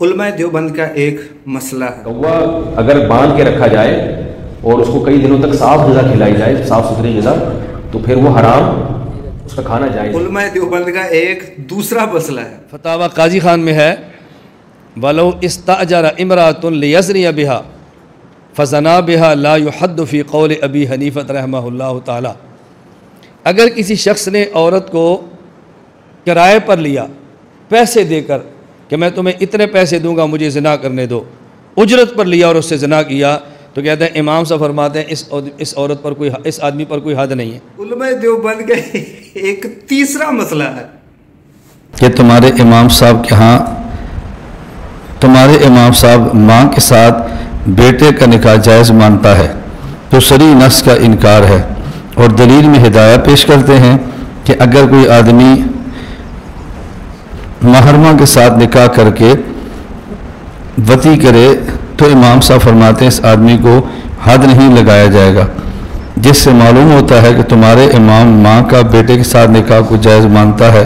उलमा देवबंद का एक मसला है, कौवा अगर बांध के रखा जाए और उसको कई दिनों तक साफ ग़िज़ा खिलाई जाए, साफ सुथरी ग़िज़ा, तो फिर वो हराम, उसका खाना जाए। उलमा देवबंद का एक दूसरा मसला है, फतावा काजी खान में है, वलो इस्ताजरा इमरातुन लियज़रिया बिहा फ़ज़ना बिहा ला युहद्दु फ़ी क़ौल अबी हनीफ़त रहमहुल्लाह ताला। अगर किसी शख्स ने औरत को किराए पर लिया पैसे देकर कि मैं तुम्हें इतने पैसे दूंगा, मुझे ज़िना करने दो, उजरत पर लिया और उससे ज़िना किया, तो कहते हैं इमाम साहब फरमाते हैं इस औरत पर कोई, इस आदमी पर कोई हद नहीं है। उलमा देवबंद का एक तीसरा मसला है कि तुम्हारे इमाम साहब के यहाँ, तुम्हारे इमाम साहब माँ के साथ बेटे का निकाह जायज़ मानता है तो सरी नस का इनकार है, और दलील में हिदायत पेश करते हैं कि अगर कोई आदमी महरमा के साथ निकाह करके वती करे तो इमाम साहब फरमाते हैं इस आदमी को हद नहीं लगाया जाएगा, जिससे मालूम होता है कि तुम्हारे इमाम माँ का बेटे के साथ निकाह को जायज़ मानता है।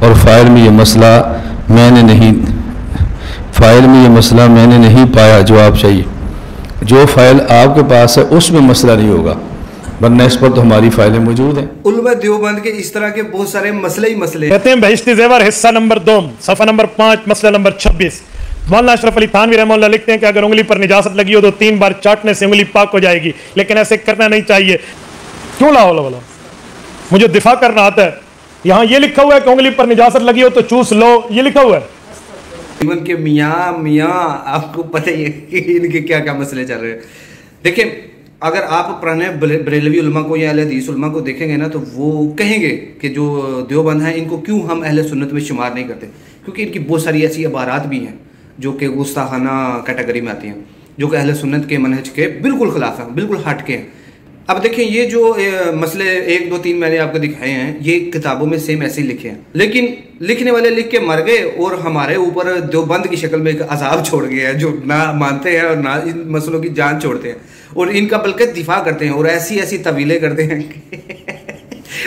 और फ़ाइल में ये मसला मैंने नहीं पाया। जवाब चाहिए, जो फ़ाइल आपके पास है उसमें मसला नहीं होगा, वरना इस पर तो हमारी फाइलें मौजूद हैं। उलमा देवबंद के इस तरह के बहुत सारे मसले ही मसले कहते हैं बहिश्ती ज़ेवर हिस्सा नंबर 2 सफ़ा नंबर 5 मसला नंबर 26। मौलाना अशरफ अली थानवी रहमतुल्लाह लिखते हैं कि अगर उंगली पर निजासत लगी हो तो 3 बार चाटने से उंगली पाक हो जाएगी, लेकिन ऐसे करना नहीं चाहिए। क्यों लाओ वाला, मुझे दिफा करना आता है। यहाँ ये लिखा हुआ है कि उंगली पर निजासत लगी हो तो चूस लो, ये लिखा हुआ है। जीवन के मियाँ आपको पता ही है कि इनके क्या क्या मसले चल रहे हैं। देखिए, अगर आप पुराने बरेलवी उलमा को या अहले हदीस उलमा को देखेंगे ना, तो वो कहेंगे कि जो देवबंद हैं इनको क्यों हम अहले सुन्नत में शुमार नहीं करते, क्योंकि इनकी बहुत सारी ऐसी इबारात भी हैं जो कि गुस्ताखाना कैटेगरी में आती हैं, जो कि अहले सुन्नत के मनहज के बिल्कुल खिलाफ हैं, बिल्कुल हट के हैं। अब देखें, ये जो मसले 1 2 3 मैंने आपको दिखाए हैं, ये किताबों में सेम ऐसे ही लिखे हैं, लेकिन लिखने वाले लिख के मर गए और हमारे ऊपर देवबंद की शक्ल में एक अजाब छोड़ गए हैं, जो ना मानते हैं और ना इन मसलों की जान छोड़ते हैं और इनका बल्कि दिफा करते हैं और ऐसी ऐसी तवीलें करते हैं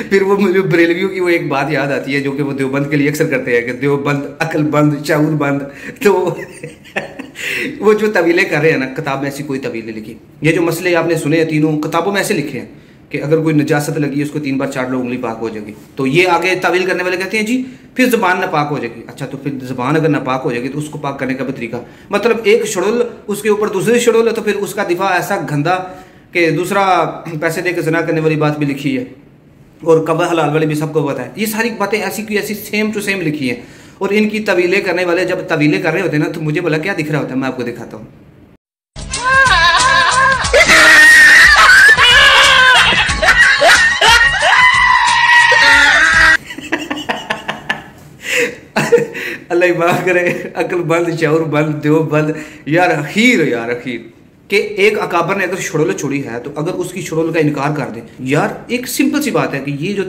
फिर वो मुझे बरेलवियों की वो एक बात याद आती है जो कि वो देवबंद के लिए अक्सर करते हैं कि देवबंद अक्लबंद शऊरबंद। तो वो जो तवीलें कर रहे हैं ना, किताब में ऐसी कोई तवीलें लिखी, ये जो मसले आपने सुने हैं तीनों किताबों में ऐसे लिखे हैं कि अगर कोई नजासत लगी है उसको 3 बार चाट लो, उंगली पाक हो जाएगी। तो ये आगे तावील करने वाले कहते हैं जी फिर ज़बान नापाक हो जाएगी। अच्छा, तो फिर ज़बान अगर नापाक हो जाएगी तो उसको पाक करने का भी तरीका, मतलब एक शड़ुल उसके ऊपर दूसरी शड़ुल, तो फिर उसका दिफा ऐसा गंदा कि दूसरा पैसे दे के ज़िना करने वाली बात भी लिखी है और कब्र हलाल वाली भी सबको पता है। ये सारी बातें ऐसी की ऐसी सेम टू सेम लिखी हैं और इनकी तवीलें करने वाले जब तवीलें कर रहे होते हैं ना, तो मुझे बोला क्या दिख रहा होता है, मैं आपको दिखाता हूँ। अल्लाह माफ करे, अक्लबंद शऊरबंद देवबंद। यार अखीर कि एक अकाबर ने अगर शड़ोल छोड़ी है तो अगर उसकी शड़ोल का इनकार कर दे, यार एक सिंपल सी बात है कि ये जो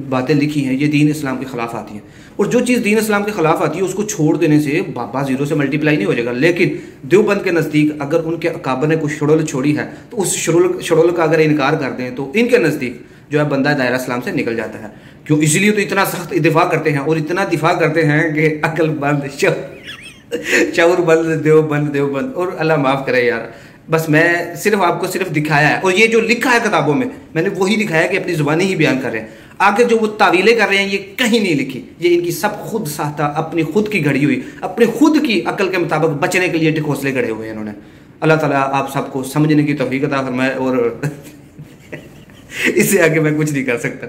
बातें लिखी हैं ये दीन इस्लाम के खिलाफ आती हैं, और जो चीज़ दीन इस्लाम के खिलाफ आती है उसको छोड़ देने से बाबा 0 से मल्टीप्लाई नहीं हो जाएगा। लेकिन देवबंद के नज़दीक अगर उनके अकाबर ने कुछ शड़ोल छोड़ी है तो उस शड़ोल का अगर इनकार कर दें तो इनके नज़दीक जो है बंदा दायरा इस्लाम से निकल जाता है। क्यों? इसलिए तो इतना सख्त दिफा करते हैं और इतना दिफा करते हैं कि अक्लबंद शऊरबंद देवबंद। और अल्लाह माफ़ करे यार, बस मैं सिर्फ आपको सिर्फ दिखाया है, और ये जो लिखा है किताबों में मैंने वही दिखाया कि अपनी ज़ुबानी ही बयान कर रहे हैं। आगे जो वो तावीलें कर रहे हैं ये कहीं नहीं लिखी, ये इनकी सब खुद साख्ता, अपनी खुद की घड़ी हुई, अपनी खुद की अकल के मुताबिक बचने के लिए टिकोसले गढ़े हुए हैं इन्होंने। अल्लाह ताला आप सबको समझने की तौफीक अता फरमाए, और इससे आगे मैं कुछ नहीं कर सकता।